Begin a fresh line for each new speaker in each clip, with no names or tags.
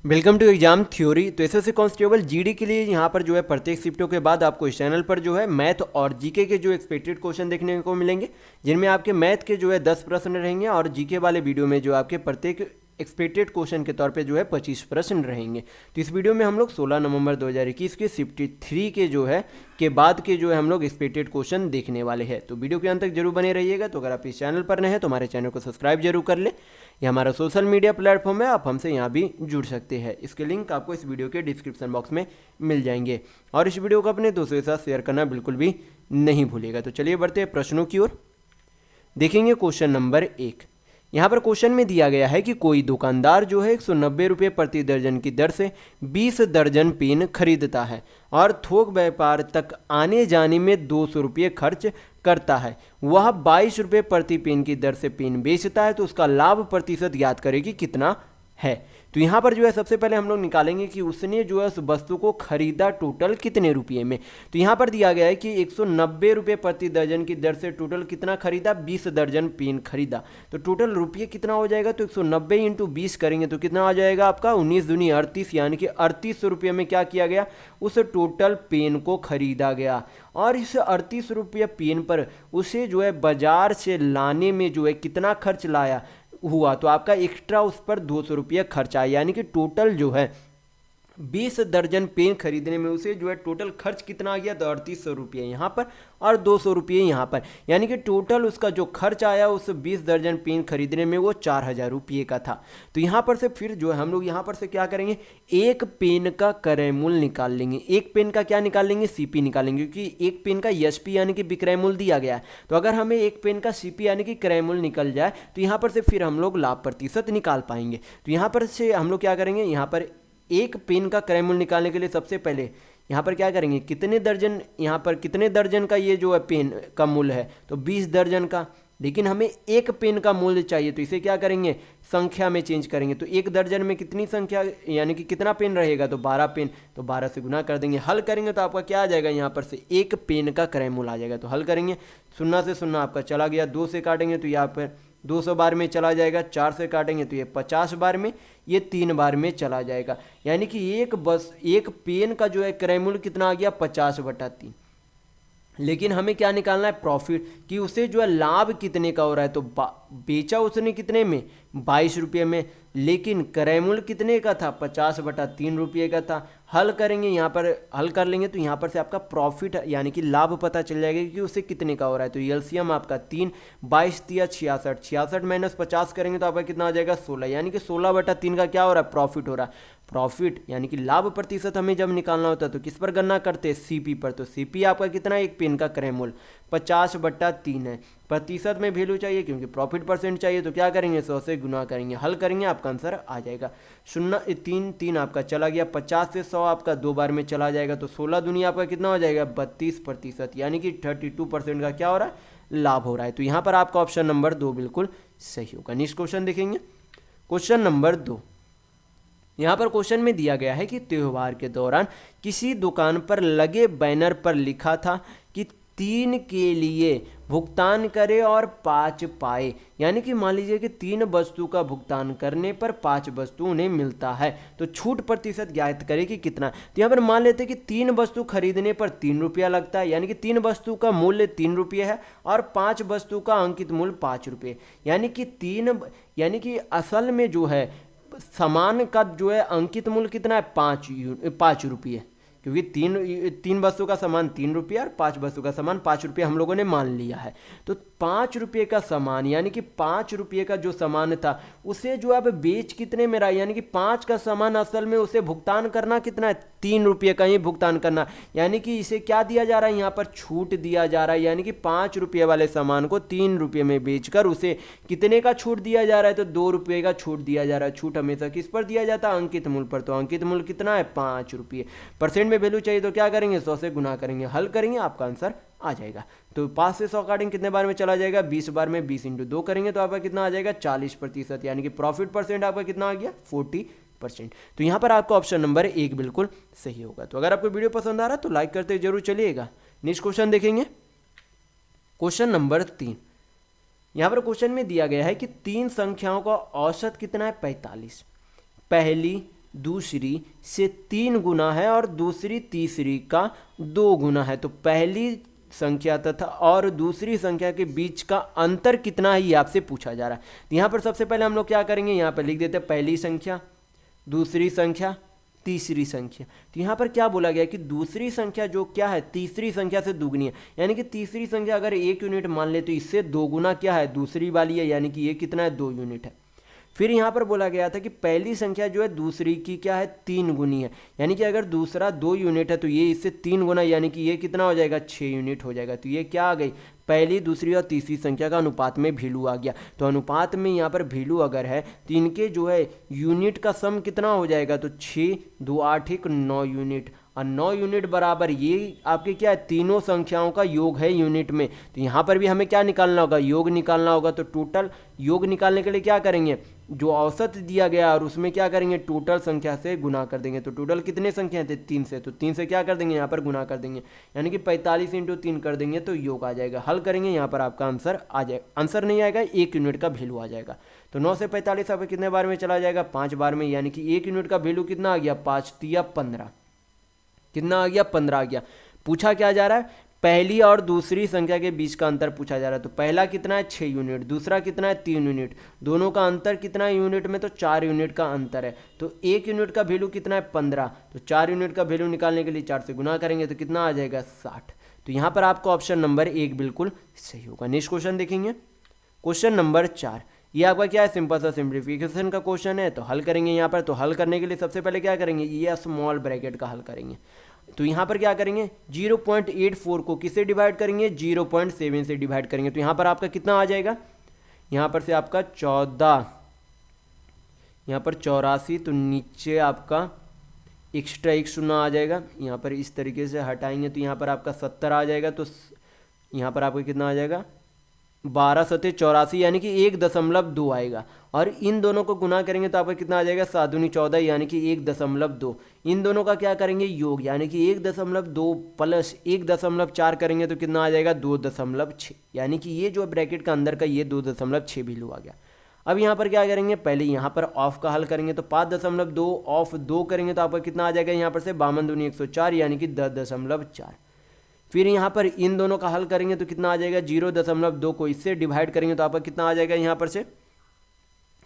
Welcome to exam theory. तो SSC constable GD के लिए यहाँ पर जो है प्रत्येक शिफ्टों के बाद आपको इस चैनल पर जो है मैथ और जीके के जो एक्सपेक्टेड क्वेश्चन देखने को मिलेंगे, जिनमें आपके मैथ के जो है 10 प्रश्न रहेंगे और जीके वाले वीडियो में जो आपके प्रत्येक एक्सपेक्टेड क्वेश्चन के तौर पे जो है 25 प्रश्न रहेंगे। तो इस वीडियो में हम लोग 16 नवंबर 2021 के शिफ्ट 3 के जो है के बाद के जो है हम लोग एक्सपेक्टेड क्वेश्चन देखने वाले हैं। तो वीडियो के अंत तक जरूर बने रहिएगा। तो अगर आप इस चैनल पर नए हैं तो हमारे चैनल को सब्सक्राइब जरूर कर ले। ये हमारा सोशल मीडिया प्लेटफॉर्म है, आप हमसे यहाँ भी जुड़ सकते हैं। इसके लिंक आपको इस वीडियो के डिस्क्रिप्शन बॉक्स में मिल जाएंगे और इस वीडियो को अपने दोस्तों के साथ शेयर करना बिल्कुल भी नहीं भूलिएगा। तो चलिए बढ़ते हैं प्रश्नों की ओर। देखेंगे क्वेश्चन नंबर 1। यहाँ पर क्वेश्चन में दिया गया है कि कोई दुकानदार जो है 190 रुपये प्रति दर्जन की दर से 20 दर्जन पेन खरीदता है और थोक व्यापार तक आने जाने में 200 रुपये खर्च करता है। वह 22 रुपये प्रति पेन की दर से पेन बेचता है, तो उसका लाभ प्रतिशत ज्ञात करें कि कितना है। तो यहाँ पर जो है सबसे पहले हम लोग निकालेंगे कि उसने जो है उस वस्तु को खरीदा टोटल कितने रुपये में। तो यहाँ पर दिया गया है कि 190 रुपये प्रति दर्जन की दर से टोटल कितना खरीदा, 20 दर्जन पेन खरीदा। तो टोटल रुपये कितना हो जाएगा, तो 190 इंटू 20 करेंगे तो कितना आ जाएगा आपका 19 दूनी 38, यानी कि 3800 रुपये में क्या किया गया, उस टोटल पेन को खरीदा गया। और इस 38 रुपये पेन पर उसे जो है बाजार से लाने में जो है कितना खर्च लाया हुआ, तो आपका एक्स्ट्रा उस पर 200 रुपये खर्च आया, यानी कि टोटल जो है 20 दर्जन पेन खरीदने में उसे जो है टोटल खर्च कितना आ गया, तो 3800 रुपये यहाँ पर और 200 रुपये यहाँ पर, यानी कि टोटल उसका जो खर्च आया उस 20 दर्जन पेन खरीदने में वो 4000 रुपये का था। तो यहाँ पर से फिर जो है हम लोग यहाँ पर से क्या करेंगे, एक पेन का क्रय मूल्य निकाल लेंगे। एक पेन का क्या निकाल लेंगे, सीपी निकालेंगे, क्योंकि एक पेन का एसपी यानी कि विक्रय मूल्य दिया गया है। तो अगर हमें एक पेन का सीपी यानी कि क्रय मूल्य निकल जाए तो यहाँ पर से फिर हम लोग लाभ प्रतिशत निकाल पाएंगे। तो यहाँ पर से हम लोग क्या करेंगे, यहाँ पर एक पेन का क्रय मूल्य निकालने के लिए सबसे पहले यहाँ पर क्या करेंगे, कितने दर्जन, यहाँ पर कितने दर्जन का ये जो है पेन का मूल्य है, तो 20 दर्जन का। लेकिन हमें एक पेन का मूल्य चाहिए, तो इसे क्या करेंगे, संख्या में चेंज करेंगे। तो एक दर्जन में कितनी संख्या यानी कि कितना पेन रहेगा, तो 12 पेन, तो 12 से गुना कर देंगे। हल करेंगे तो आपका क्या आ जाएगा, यहाँ पर से एक पेन का क्रय मूल्य आ जाएगा। तो हल करेंगे, 0 से 0 आपका चला गया, 2 से काटेंगे तो यहाँ पर 200 बार में चला जाएगा, 4 से काटेंगे तो ये 50 बार में, ये 3 बार में चला जाएगा। यानी कि एक पेन का जो है क्रय मूल्य कितना आ गया, 50/3। लेकिन हमें क्या निकालना है, प्रॉफिट, कि उसे जो है लाभ कितने का हो रहा है। तो बेचा उसने कितने में, 22 रुपये में, लेकिन क्रय मूल्य कितने का था, 50/3 रुपये का था। हल करेंगे, यहाँ पर हल कर लेंगे तो यहाँ पर से आपका प्रॉफिट यानी कि लाभ पता चल जाएगा कि उसे कितने का हो रहा है। तो एलसीएम आपका 3, 22 तिया 66, 66 माइनस 50 करेंगे तो आपका कितना आ जाएगा, 16, यानी कि 16/3 का क्या हो रहा है, प्रॉफिट हो रहा है। प्रॉफिट यानी कि लाभ प्रतिशत हमें जब निकालना होता है तो किस पर गणना करते हैं, सीपी पर। तो सीपी आपका कितना है, एक पेन का क्रय मूल्य 50/3 है। प्रतिशत में वैल्यू चाहिए क्योंकि प्रॉफिट परसेंट चाहिए, तो क्या करेंगे, 100 से गुना करेंगे। हल करेंगे, आपका आंसर आ जाएगा 0, 3, 3 आपका चला गया, 50 से 100 आपका 2 बार में चला जाएगा, तो 16 दूनी आपका कितना हो जाएगा, 32%, यानी कि 32% का क्या हो रहा है, लाभ हो रहा है। तो यहाँ पर आपका ऑप्शन नंबर 2 बिल्कुल सही होगा। नेक्स्ट क्वेश्चन देखेंगे, क्वेश्चन नंबर 2। यहाँ पर क्वेश्चन में दिया गया है कि त्योहार के दौरान किसी दुकान पर लगे बैनर पर लिखा था कि 3 के लिए भुगतान करे और 5 पाए, यानी कि मान लीजिए कि 3 वस्तु का भुगतान करने पर 5 वस्तु उन्हें मिलता है। तो छूट प्रतिशत ज्ञात करे कि कितना। तो यहाँ पर मान लेते हैं कि 3 वस्तु खरीदने पर 3 रुपया लगता है, यानी कि 3 वस्तु का मूल्य 3 रुपये है और 5 वस्तु का अंकित मूल्य 5 रुपये, यानी कि असल में जो है सामान का जो है अंकित मूल्य कितना है, 5 रुपये, क्योंकि तीन वस्तु का सामान 3 रुपये और 5 वस्तु का सामान 5 रुपये हम लोगों ने मान लिया है। तो 5 रुपये का सामान, यानी कि 5 रुपये का जो सामान था उसे जो अब बेच कितने में रहा, यानी कि 5 का सामान असल में उसे भुगतान करना कितना है, 3 रुपये का ही भुगतान करना, यानी कि इसे क्या दिया जा रहा है, यहाँ पर छूट दिया जा रहा है। यानी कि 5 रुपये वाले सामान को 3 रुपये में बेचकर उसे कितने का छूट दिया जा रहा है, तो 2 रुपये का छूट दिया जा रहा है। छूट हमेशा किस पर दिया जाता है, अंकित मूल्य पर। तो अंकित मूल्य कितना है, 5 रुपये। परसेंट में वैल्यू चाहिए तो क्या करेंगे, 100 से गुना करेंगे। हल करेंगे, आपका आंसर आ जाएगा। तो 5 से 100 काटेंगे कितने बार में चला जाएगा, 20 बार में, 20 इंटू 2 करेंगे तो आपका कितना आ जाएगा, 40%, यानी कि प्रॉफिट परसेंट आपका कितना आ गया, 40%। तो यहाँ पर आपका ऑप्शन नंबर 1 बिल्कुल सही होगा। तो अगर आपको वीडियो पसंद आ रहा है तो लाइक करते जरूर चलिएगा। नेक्स्ट क्वेश्चन देखेंगे, क्वेश्चन नंबर 3। यहाँ पर क्वेश्चन में दिया गया है कि 3 संख्याओं का औसत कितना है, 45। पहली, दूसरी से 3 गुना है और दूसरी तीसरी का 2 गुना है, तो पहली संख्या तथा और दूसरी संख्या के बीच का अंतर कितना है ये आपसे पूछा जा रहा है। तो यहाँ पर सबसे पहले हम लोग क्या करेंगे, यहाँ पर लिख देते हैं पहली संख्या, दूसरी संख्या, तीसरी संख्या। तो यहाँ पर क्या बोला गया कि दूसरी संख्या जो क्या है तीसरी संख्या से दुगनी है, यानी कि तीसरी संख्या अगर 1 यूनिट मान ले तो इससे 2 गुना क्या है दूसरी वाली है, यानी कि ये कितना है 2 यूनिट है। फिर यहाँ पर बोला गया था कि पहली संख्या जो है दूसरी की क्या है 3 गुनी है, यानी कि अगर दूसरा 2 यूनिट है तो ये इससे 3 गुना, यानी कि ये कितना हो जाएगा 6 यूनिट हो जाएगा। तो ये क्या आ गई, पहली दूसरी और तीसरी संख्या का अनुपात में वैल्यू आ गया। तो अनुपात में यहाँ पर वैल्यू अगर है तो इनके जो है यूनिट का सम कितना हो जाएगा, तो 6 2 8 1 9 यूनिट, और 9 यूनिट बराबर ये आपके क्या है तीनों संख्याओं का योग है यूनिट में। तो यहाँ पर भी हमें क्या निकालना होगा, योग निकालना होगा। तो टोटल योग निकालने के लिए क्या करेंगे, जो औसत दिया गया और उसमें क्या करेंगे टोटल संख्या से गुना कर देंगे। तो टोटल कितने संख्या थे 3 से, तो 3 से क्या कर देंगे यहाँ पर गुना कर देंगे, यानी कि 45 × 3 कर देंगे तो योग आ जाएगा। हल करेंगे यहाँ पर आपका आंसर आ जाएगा, आंसर नहीं आएगा 1 यूनिट का वैल्यू आ जाएगा। तो 9 से 45 आपका कितने बार में चला जाएगा 5 बार में, यानी कि 1 यूनिट का वैल्यू कितना आ गया 5 तिया 15, कितना आ गया 15 आ गया। पूछा क्या जा रहा है, पहली और दूसरी संख्या के बीच का अंतर पूछा जा रहा है। तो पहला कितना है 6 यूनिट, दूसरा कितना है 3 यूनिट, दोनों का अंतर कितना है यूनिट में, तो 4 यूनिट का अंतर है। तो 1 यूनिट का वैल्यू कितना है 15, तो 4 यूनिट का वैल्यू निकालने के लिए 4 से गुना करेंगे तो कितना आ जाएगा 60। तो यहाँ पर आपका ऑप्शन नंबर 1 बिल्कुल सही होगा। नेक्स्ट क्वेश्चन देखेंगे, क्वेश्चन नंबर 4। ये आपका क्या है सिंपल सा सिंप्लीफिकेशन का क्वेश्चन है। तो हल करेंगे यहाँ पर, तो हल करने के लिए सबसे पहले क्या करेंगे, ये स्मॉल ब्रैकेट का हल करेंगे। तो यहाँ पर क्या करेंगे 0.84 को किससे डिवाइड करेंगे 0.7 से डिवाइड करेंगे। तो यहाँ पर आपका कितना आ जाएगा, यहाँ पर से आपका 14, यहाँ पर 84, तो नीचे आपका एक्स्ट्रा एक शून्य आ जाएगा, यहाँ पर इस तरीके से हटाएंगे तो यहाँ पर आपका 70 आ जाएगा। तो यहाँ पर आपको कितना आ जाएगा 12 सते 84, यानी कि 1.2 आएगा। और इन दोनों को गुना करेंगे तो आपका कितना आ जाएगा 7 दूनी 14, यानी कि 1.2। इन दोनों का क्या करेंगे योग, यानी कि 1.2 प्लस 1.4 करेंगे तो कितना आ जाएगा 2.6, यानी कि ये जो ब्रैकेट का अंदर का ये 2.6 वैल्यू आ गया। अब यहाँ पर क्या करेंगे, पहले यहाँ पर ऑफ का हल करेंगे। तो 5.2 ऑफ 2 करेंगे तो आपका कितना आ जाएगा यहाँ पर से 52 दूनी 104, यानी कि 10.4। फिर यहाँ पर इन दोनों का हल करेंगे तो कितना आ जाएगा 0.2 को इससे डिवाइड करेंगे तो आपका कितना आ जाएगा यहाँ पर से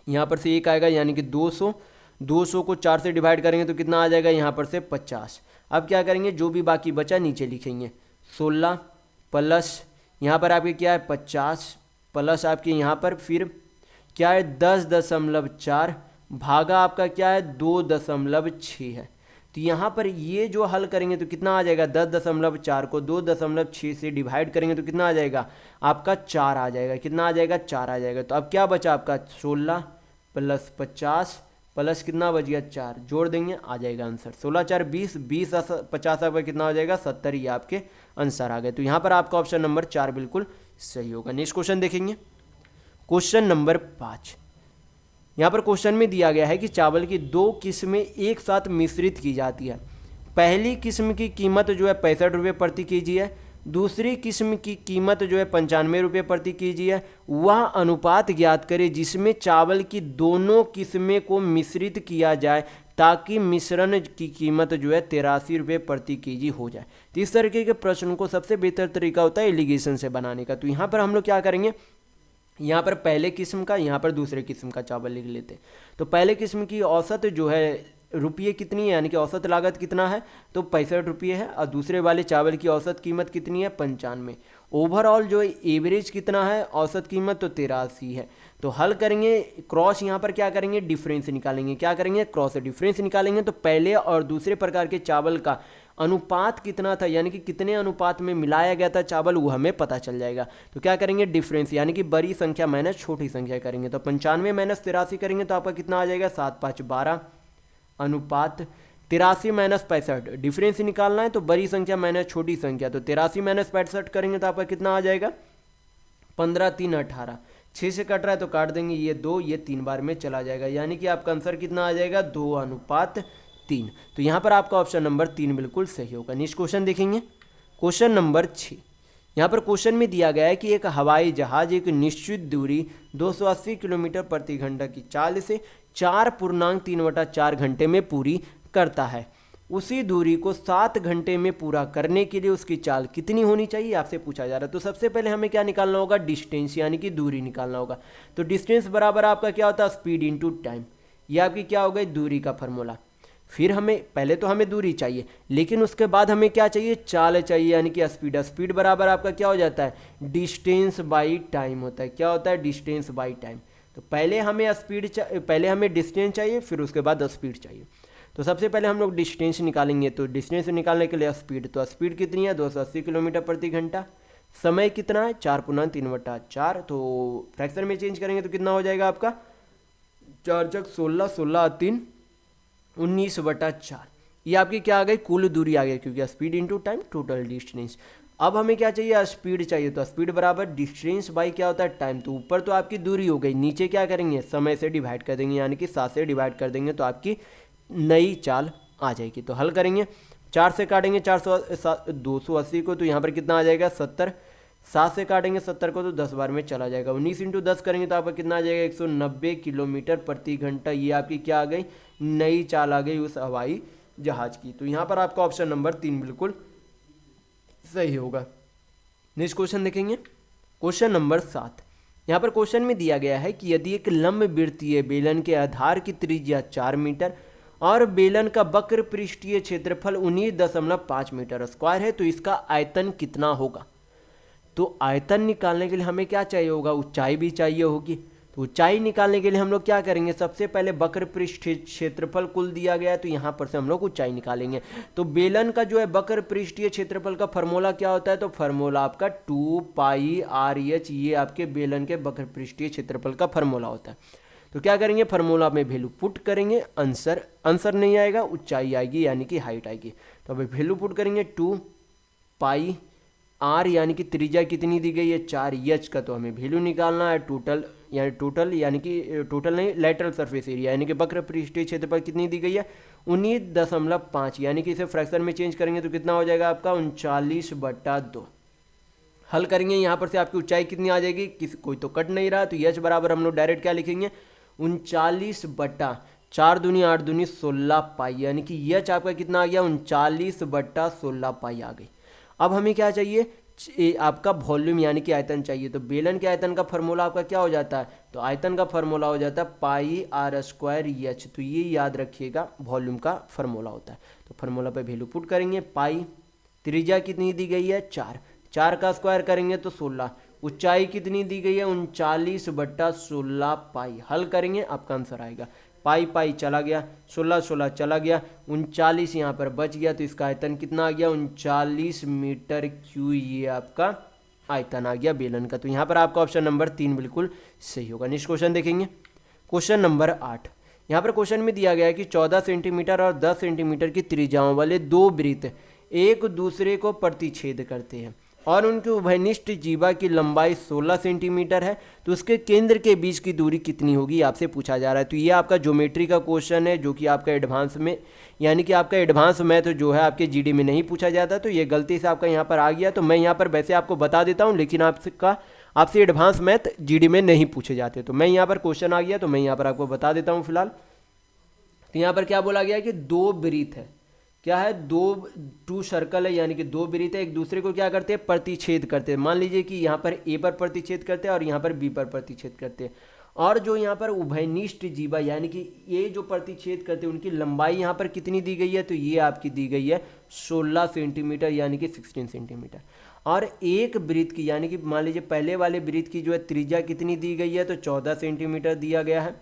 1 आएगा, यानी कि 200 को 4 से डिवाइड करेंगे तो कितना आ जाएगा यहाँ पर से 50। अब क्या करेंगे, जो भी बाकी बचा नीचे लिखेंगे 16 प्लस यहाँ पर आपके क्या है 50 प्लस आपके यहाँ पर फिर क्या है 10.4 भागा आपका क्या है 2.6 है। तो यहाँ पर ये जो हल करेंगे तो कितना आ जाएगा 10.4 को 2.6 से डिवाइड करेंगे तो कितना आ जाएगा आपका 4 आ जाएगा, कितना आ जाएगा 4 आ जाएगा। तो अब क्या बचा आपका 16 प्लस 50 प्लस कितना बच गया 4, जोड़ देंगे आ जाएगा आंसर 16 4 20, 20 50 आपका कितना हो जाएगा 70, ये आपके आंसर आ गए। तो यहाँ पर आपका ऑप्शन नंबर 4 बिल्कुल सही होगा। नेक्स्ट क्वेश्चन देखेंगे, क्वेश्चन नंबर 5। यहाँ पर क्वेश्चन में दिया गया है कि चावल की 2 किस्में एक साथ मिश्रित की जाती है। पहली किस्म की कीमत जो है 65 रुपये प्रति केजी है, दूसरी किस्म की कीमत जो है 95 रुपये प्रति केजी है। वह अनुपात ज्ञात करें जिसमें चावल की दोनों किस्में को मिश्रित किया जाए ताकि मिश्रण की कीमत जो है 83 रुपये प्रति केजी हो जाए। तो इस तरीके के प्रश्न को सबसे बेहतर तरीका होता है एलिगेशन से बनाने का। तो यहाँ पर हम लोग क्या करेंगे, यहाँ पर पहले किस्म का, यहाँ पर दूसरे किस्म का चावल लिख लेते। तो पहले किस्म की औसत जो है रुपये कितनी है, यानी कि औसत लागत कितना है तो 65 रुपये है, और दूसरे वाले चावल की औसत कीमत कितनी है 95। ओवरऑल जो एवरेज कितना है औसत कीमत तो 83 है। तो हल करेंगे क्रॉस, यहाँ पर क्या करेंगे डिफरेंस निकालेंगे, क्या करेंगे क्रॉस डिफरेंस निकालेंगे। तो पहले और दूसरे प्रकार के चावल का अनुपात कितना था, यानी कि कितने अनुपात में मिलाया गया था चावल, वो हमें पता चल जाएगा। तो क्या करेंगे डिफरेंस, यानी कि बड़ी संख्या माइनस छोटी संख्या करेंगे। तो 95 माइनस 83 करेंगे तो आपका कितना आ जाएगा 7 5 12 अनुपात 83 माइनस 65। डिफरेंस निकालना है तो बड़ी संख्या माइनस छोटी संख्या, तो 83 माइनस 65 करेंगे तो आपका कितना आ जाएगा 15 3 18। 6 से कट रहा है तो काट देंगे, ये 2 ये 3 बार में चला जाएगा, यानी कि आपका आंसर कितना आ जाएगा 2:3। तो यहाँ पर आपका ऑप्शन नंबर 3 बिल्कुल सही होगा। नेक्स्ट क्वेश्चन देखेंगे, क्वेश्चन नंबर 6। यहाँ पर क्वेश्चन में दिया गया है कि एक हवाई जहाज एक निश्चित दूरी 280 किलोमीटर प्रति घंटा की चाल से 4.3/4 घंटे में पूरी करता है। उसी दूरी को 7 घंटे में पूरा करने के लिए उसकी चाल कितनी होनी चाहिए आपसे पूछा जा रहा है। तो सबसे पहले हमें क्या निकालना होगा, डिस्टेंस यानी कि दूरी निकालना होगा। तो डिस्टेंस बराबर आपका क्या होता है, स्पीड इनटू टाइम। ये आपकी क्या हो गई, दूरी का फॉर्मूला। फिर हमें पहले तो हमें दूरी चाहिए, लेकिन उसके बाद हमें क्या चाहिए, चाल चाहिए यानी कि स्पीड। स्पीड बराबर आपका क्या हो जाता है, डिस्टेंस बाई टाइम होता है। क्या होता है, डिस्टेंस बाई टाइम। तो पहले हमें डिस्टेंस चाहिए, फिर उसके बाद स्पीड चाहिए। तो सबसे पहले हम लोग डिस्टेंस निकालेंगे। तो डिस्टेंस निकालने के लिए स्पीड, तो स्पीड कितनी है, 280 किलोमीटर प्रति घंटा। समय कितना है, 4.3/4। तो फ्रैक्शन में चेंज करेंगे तो कितना हो जाएगा आपका, 4 × 16, 16 × 3 19/4। ये आपकी क्या आ गई, कुल दूरी आ गई, क्योंकि speed into time total distance. अब हमें क्या चाहिए, स्पीड चाहिए। तो स्पीड बराबर डिस्टेंस बाई क्या होता है, टाइम। तो ऊपर तो आपकी दूरी हो गई, नीचे क्या करेंगे, समय से डिवाइड कर देंगे, यानी कि 7 से डिवाइड कर देंगे तो आपकी नई चाल आ जाएगी। तो हल करेंगे, 4 से काटेंगे 280 को, तो यहाँ पर कितना आ जाएगा, 70। 7 से काटेंगे 70 को तो 10 बार में चला जाएगा। 19 × 10 करेंगे तो आपका कितना आ जाएगा, 190 किलोमीटर प्रति घंटा। ये आपकी क्या आ गई, नई चाल आ गई उस हवाई जहाज की। तो यहाँ पर आपका ऑप्शन नंबर 3 बिल्कुल सही होगा। नेक्स्ट क्वेश्चन देखेंगे, क्वेश्चन नंबर 7। यहाँ पर क्वेश्चन में दिया गया है कि यदि एक लंबवृत्तीय बेलन के आधार की त्रिज्या 4 मीटर और बेलन का वक्र पृष्ठीय क्षेत्रफल 19.5 मीटर स्क्वायर है, तो इसका आयतन कितना होगा। तो आयतन निकालने के लिए हमें क्या चाहिए होगा, ऊंचाई भी चाहिए होगी। तो ऊंचाई निकालने के लिए हम लोग क्या करेंगे, सबसे पहले वक्र पृष्ठीय क्षेत्रफल कुल दिया गया है, तो यहाँ पर से हम लोग ऊंचाई निकालेंगे। तो बेलन का जो है वक्र पृष्ठीय क्षेत्रफल का फॉर्मूला क्या होता है, तो फॉर्मूला आपका 2πr/h, ये आपके बेलन के वक्र पृष्ठीय क्षेत्रफल का फॉर्मूला होता है। तो क्या करेंगे, फॉर्मूला में वैल्यू पुट करेंगे, आंसर नहीं आएगा, ऊंचाई आएगी यानी कि हाइट आएगी। तो अभी वैल्यू पुट करेंगे 2πr, यानी कि त्रिज्या कितनी दी गई है, 4। एच का तो हमें वैल्यू निकालना है, टोटल यानी कि टोटल नहीं, लेटरल सरफेस एरिया यानी कि वक्र पृष्ठीय क्षेत्रफल कितनी दी गई है, 19.5, यानी कि इसे फ्रैक्शन में चेंज करेंगे तो कितना हो जाएगा आपका, 39/2। हल करेंगे, यहाँ पर से आपकी ऊंचाई कितनी आ जाएगी, कोई तो कट नहीं रहा, तो एच बराबर हम लोग डायरेक्ट क्या लिखेंगे, 39/4 दूनी 8 दूनी 16 पाई, यानी कि एच आपका कितना आ गया, 39/16 पाई आ गई। अब हमें क्या चाहिए, आपका वॉल्यूम यानी कि आयतन चाहिए। तो बेलन के आयतन का फॉर्मूला आपका क्या हो जाता है, तो आयतन का फॉर्मूला हो जाता है πr²h। तो ये याद रखिएगा, वॉल्यूम का फॉर्मूला होता है। तो फॉर्मूला पे वैल्यू पुट करेंगे, पाई, त्रिज्या कितनी दी गई है, 4 का स्क्वायर करेंगे तो 16, ऊंचाई कितनी दी गई है, 39/16 पाई। हल करेंगे, आपका आंसर आएगा, पाई चला गया, 16 चला गया, 39 यहाँ पर बच गया। तो इसका आयतन कितना आ गया, 39 मीटर क्यू, ये आपका आयतन आ गया बेलन का। तो यहाँ पर आपका ऑप्शन नंबर 3 बिल्कुल सही होगा। नेक्स्ट क्वेश्चन देखेंगे, क्वेश्चन नंबर 8। यहाँ पर क्वेश्चन में दिया गया है कि 14 सेंटीमीटर और 10 सेंटीमीटर की त्रिज्याओं वाले 2 वृत्त एक दूसरे को प्रतिच्छेद करते हैं और उनके उभयनिष्ठ जीवा की लंबाई 16 सेंटीमीटर है, तो उसके केंद्र के बीच की दूरी कितनी होगी, आपसे पूछा जा रहा है। तो ये आपका ज्योमेट्री का क्वेश्चन है, जो कि आपका एडवांस में यानी कि आपका एडवांस मैथ जो है आपके जीडी में नहीं पूछा जाता। तो ये गलती से आपका यहाँ पर आ गया। तो मैं यहाँ पर वैसे आपको बता देता हूँ, लेकिन आपसे एडवांस मैथ जीडी में नहीं पूछे जाते। तो मैं यहाँ पर क्वेश्चन आ गया, तो मैं यहाँ पर आपको बता देता हूँ फिलहाल। तो यहाँ पर क्या बोला गया है कि 2 वृत्त है, क्या है, 2 सर्कल है, यानी कि 2 वृत्त है, एक दूसरे को क्या करते हैं, प्रतिच्छेद करते हैं। मान लीजिए कि यहाँ पर ए पर प्रतिच्छेद करते हैं और यहाँ पर बी पर प्रतिच्छेद करते हैं। और जो यहाँ पर उभयनिष्ठ जीवा यानी कि ये जो प्रतिच्छेद करते हैं, उनकी लंबाई यहाँ पर कितनी दी गई है, तो ये आपकी दी गई है 16 सेंटीमीटर, यानी कि 16 सेंटीमीटर। और एक वृत्त की यानी कि मान लीजिए पहले वाले वृत्त की जो है त्रिज्या कितनी दी गई है, तो 14 सेंटीमीटर दिया गया है।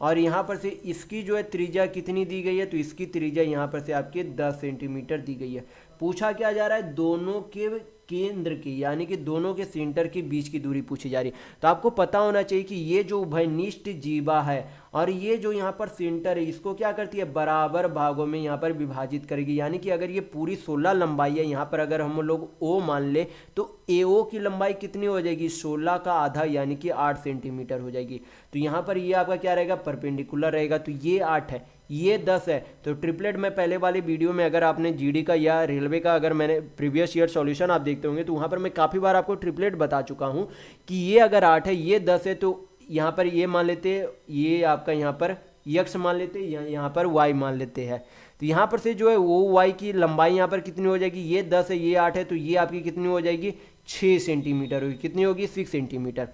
और यहाँ पर से इसकी जो है त्रिज्या कितनी दी गई है, तो इसकी त्रिज्या यहाँ पर से आपके 10 सेंटीमीटर दी गई है। पूछा क्या जा रहा है, दोनों के केंद्र की यानी कि दोनों के सेंटर के बीच की दूरी पूछी जा रही है। तो आपको पता होना चाहिए कि ये जो उभयनिष्ठ जीवा है और ये जो यहाँ पर सेंटर है, इसको क्या करती है, बराबर भागों में यहाँ पर विभाजित करेगी। यानी कि अगर ये पूरी 16 लंबाई है, यहाँ पर अगर हम लोग ओ मान ले, तो AO की लंबाई कितनी हो जाएगी, 16 का आधा यानी कि 8 सेंटीमीटर हो जाएगी। तो यहाँ पर ये आपका क्या रहेगा, परपेंडिकुलर रहेगा। तो ये 8 है, ये 10 है। तो ट्रिपलेट में पहले वाले वीडियो में अगर आपने जीडी का या रेलवे का अगर मैंने प्रीवियस ईयर सॉल्यूशन आप देखते होंगे, तो वहाँ पर मैं काफ़ी बार आपको ट्रिपलेट बता चुका हूँ कि ये अगर 8 है, ये 10 है, तो यहाँ पर ये मान लेते, ये आपका यहाँ पर यक्स मान लेते हैं, यहाँ पर वाई मान लेते हैं। तो यहाँ पर से जो है वो वाई की लंबाई यहाँ पर कितनी हो जाएगी, ये 10 है ये 8 है, तो ये आपकी कितनी हो जाएगी 6 सेंटीमीटर होगी। कितनी होगी 6 सेंटीमीटर।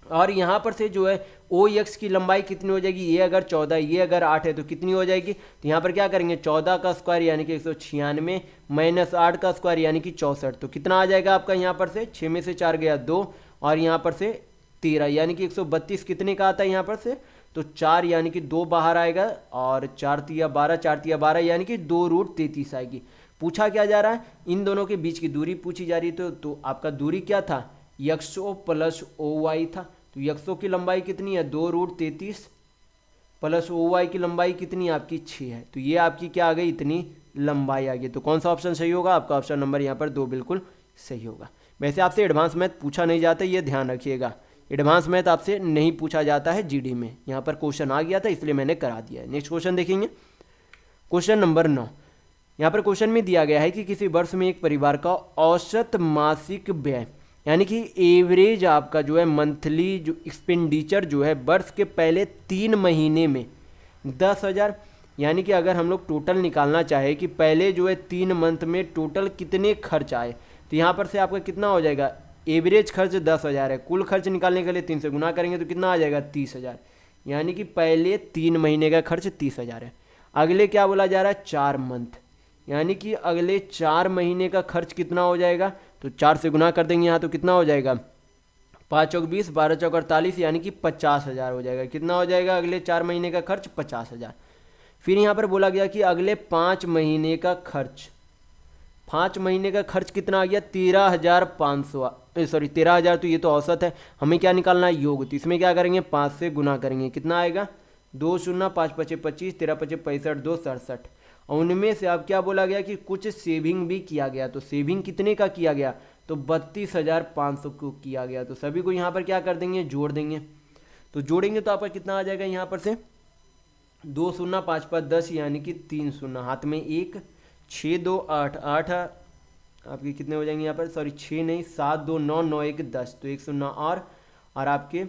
और यहाँ पर से जो है ओ एक्स की लंबाई कितनी हो जाएगी, ये अगर 14 ये अगर 8 है तो कितनी हो जाएगी। तो यहाँ पर क्या करेंगे 14 का स्क्वायर यानी कि 196 माइनस 8 का स्क्वायर यानी कि 64। तो कितना आ जाएगा आपका यहाँ पर से 6 में से 4 गया 2 और यहाँ पर से 13 यानी कि 132 कितने का आता है यहाँ पर से, तो 4 यानी कि 2 बाहर आएगा और 4 तिया 12 4 तिया 12 यानी कि 2√33 आएगी। पूछा क्या जा रहा है, इन दोनों के बीच की दूरी पूछी जा रही है। तो आपका दूरी क्या था यक्सो प्लस ओ वाई था। तो यक्सो की लंबाई कितनी है 2√33 प्लस ओ वाई की लंबाई कितनी आपकी 6 है। तो ये आपकी क्या आ गई इतनी लंबाई आ गई। तो कौन सा ऑप्शन सही होगा, आपका ऑप्शन नंबर यहाँ पर 2 बिल्कुल सही होगा। वैसे आपसे एडवांस मैथ पूछा नहीं जाता, ये ध्यान रखिएगा। एडवांस मैथ आपसे नहीं पूछा जाता है जीडी में, यहाँ पर क्वेश्चन आ गया था इसलिए मैंने करा दिया है। नेक्स्ट क्वेश्चन देखेंगे, क्वेश्चन नंबर 9। यहाँ पर क्वेश्चन में दिया गया है कि किसी वर्ष में एक परिवार का औसत मासिक व्यय यानी कि एवरेज आपका जो है मंथली जो एक्सपेंडिचर जो है वर्ष के पहले 3 महीने में 10,000, यानी कि अगर हम लोग टोटल निकालना चाहे कि पहले जो है 3 मंथ में टोटल कितने खर्च आए, तो यहाँ पर से आपका कितना हो जाएगा, एवरेज खर्च 10,000 है, कुल खर्च निकालने के लिए 3 से गुना करेंगे तो कितना आ जाएगा 30,000, यानी कि पहले 3 महीने का खर्च 30,000 है। अगले क्या बोला जा रहा है 4 मंथ, यानी कि अगले 4 महीने का खर्च कितना हो जाएगा, तो 4 से गुना कर देंगे यहाँ तो कितना हो जाएगा 5 चौक 20 12 चौक 48 यानी कि 50,000 हो जाएगा। कितना हो जाएगा अगले 4 महीने का खर्च 50,000। फिर यहाँ पर बोला गया कि अगले 5 महीने का खर्च, 5 महीने का खर्च कितना आ गया 13,500 सॉरी 13,000, तो ये तो औसत है, हमें क्या निकालना है योग। तो इसमें क्या करेंगे 5 से गुना करेंगे, कितना आएगा 2 शून्य 5 पचे 25 13 पचे 65 2 67। और उनमें से अब क्या बोला गया कि कुछ सेविंग भी किया गया, तो सेविंग कितने का किया गया, तो 32,500 को किया गया। तो सभी को यहाँ पर क्या कर देंगे जोड़ देंगे, तो जोड़ेंगे तो आपका कितना आ जाएगा यहाँ पर से 2 शून्य 5 5 10 यानी कि 3 शून्य, हाथ में 1 6 2 8 8 आपके कितने हो जाएंगे यहाँ पर, सॉरी 6 नहीं 7 2 9 9 1 10, तो 1 शून्य और आपके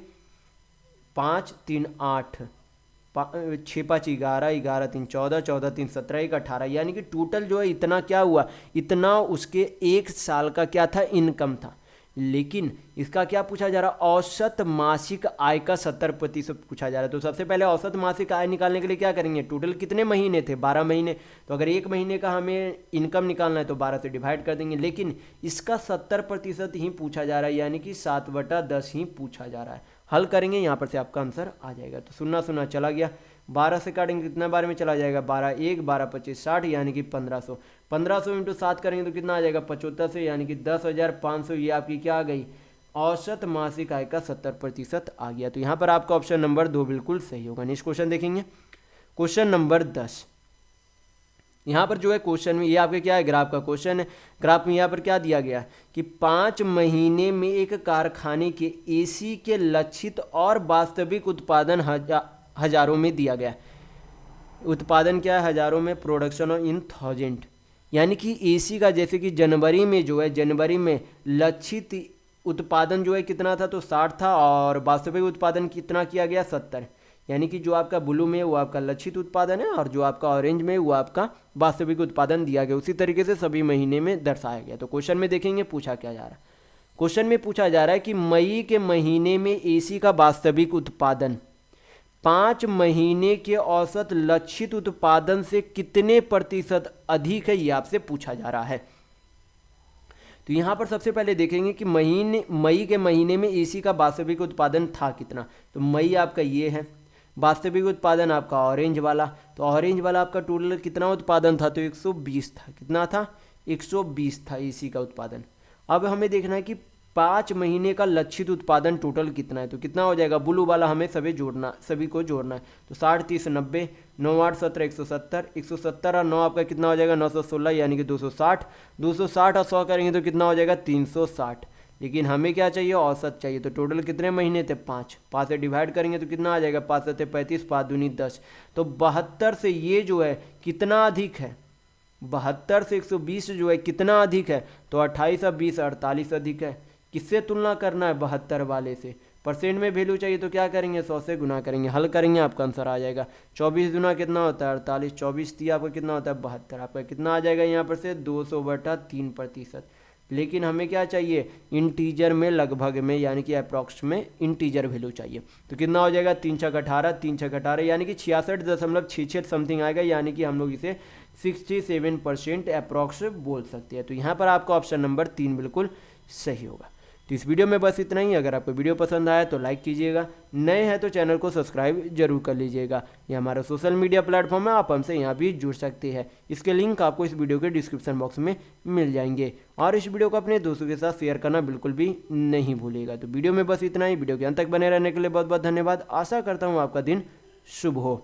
5 3 8 6 5 11 11 3 14 14 3 17 1 18, यानी कि टोटल जो है इतना क्या हुआ, इतना उसके 1 साल का क्या था इनकम था। लेकिन इसका क्या पूछा जा रहा है, औसत मासिक आय का 70% पूछा जा रहा है। तो सबसे पहले औसत मासिक आय निकालने के लिए क्या करेंगे, टोटल कितने महीने थे 12 महीने, तो अगर 1 महीने का हमें इनकम निकालना है तो 12 से डिवाइड कर देंगे। लेकिन इसका 70% ही पूछा जा रहा है, यानी कि 7/10 ही पूछा जा रहा है। हल करेंगे यहाँ पर से आपका आंसर आ जाएगा। तो शून्य शून्य चला गया, 12 से काटेंगे कितना बार में चला जाएगा 12 1 12 25 60 यानी कि 1500, 1500 इंटू 7 करेंगे तो कितना आ जाएगा 75 से, यानी कि 10,500 ये आपकी क्या आ गई औसत मासिक आय का 70% आ गया। तो यहाँ पर आपका ऑप्शन नंबर 2 बिल्कुल सही होगा। नेक्स्ट क्वेश्चन देखेंगे, क्वेश्चन नंबर 10। यहाँ पर जो है क्वेश्चन में ये आपके क्या है ग्राफ का क्वेश्चन है। ग्राफ में यहाँ पर क्या दिया गया कि 5 महीने में एक कारखाने के एसी के लक्षित और वास्तविक उत्पादन हजारों में दिया गया। उत्पादन क्या है हजारों में, प्रोडक्शन और इन 1000, यानी कि एसी का जैसे कि जनवरी में जो है जनवरी में लक्षित उत्पादन जो है कितना था तो 60 था और वास्तविक उत्पादन कितना किया गया 70, यानी कि जो आपका ब्लू में वो आपका लक्षित उत्पादन है और जो आपका ऑरेंज में वो आपका वास्तविक उत्पादन दिया गया। उसी तरीके से सभी महीने में दर्शाया गया। तो क्वेश्चन में देखेंगे पूछा क्या जा रहा है, क्वेश्चन में पूछा जा रहा है कि मई के महीने में एसी का वास्तविक उत्पादन 5 महीने के औसत लक्षित उत्पादन से कितने प्रतिशत अधिक है, ये आपसे पूछा जा रहा है। तो यहाँ पर सबसे पहले देखेंगे कि मई के महीने में एसी का वास्तविक उत्पादन था कितना, तो मई आपका ये है, वास्तविक उत्पादन आपका ऑरेंज वाला, तो ऑरेंज वाला आपका टोटल कितना उत्पादन था तो 120 था, कितना था 120 था एसी का उत्पादन। अब हमें देखना है कि 5 महीने का लक्षित उत्पादन टोटल कितना है, तो कितना हो जाएगा ब्लू वाला हमें सभी को जोड़ना है, तो 60 30 90 9 8 17 170 170 और 9 आपका कितना हो जाएगा 916 यानी कि 260 260 और 100 करेंगे तो कितना हो जाएगा 360। लेकिन हमें क्या चाहिए औसत चाहिए, तो टोटल कितने महीने थे 5 से डिवाइड करेंगे तो कितना आ जाएगा 5 से 35 5 दूनी 10, तो 72 से ये जो है कितना अधिक है 72 से 120 जो है कितना अधिक है, तो 28 और 20 48 अधिक है। किससे तुलना करना है 72 वाले से, परसेंट में वैल्यू चाहिए तो क्या करेंगे, 100 से गुना करेंगे, हल करेंगे, आपका आंसर आ जाएगा। 24 गुना कितना होता है 48, 24 3 आपका कितना होता है 72, आपका कितना आ जाएगा यहाँ पर से 200/3%। लेकिन हमें क्या चाहिए, इंटीजर में लगभग में, यानी कि अप्रॉक्स में इंटीजर वैल्यू चाहिए। तो कितना हो जाएगा 3 छक 18, 3 छक 18 यानी कि 66.66 समथिंग आएगा, यानी कि हम लोग इसे 67% अप्रॉक्स बोल सकते हैं। तो यहाँ पर आपका ऑप्शन नंबर 3 बिल्कुल सही होगा। तो इस वीडियो में बस इतना ही। अगर आपको वीडियो पसंद आया तो लाइक कीजिएगा, नए हैं तो चैनल को सब्सक्राइब जरूर कर लीजिएगा। ये हमारा सोशल मीडिया प्लेटफॉर्म है, आप हमसे यहाँ भी जुड़ सकते हैं। इसके लिंक आपको इस वीडियो के डिस्क्रिप्शन बॉक्स में मिल जाएंगे। और इस वीडियो को अपने दोस्तों के साथ शेयर करना बिल्कुल भी नहीं भूलिएगा। तो वीडियो में बस इतना ही। वीडियो के अंत तक बने रहने के लिए बहुत बहुत धन्यवाद। आशा करता हूँ आपका दिन शुभ हो।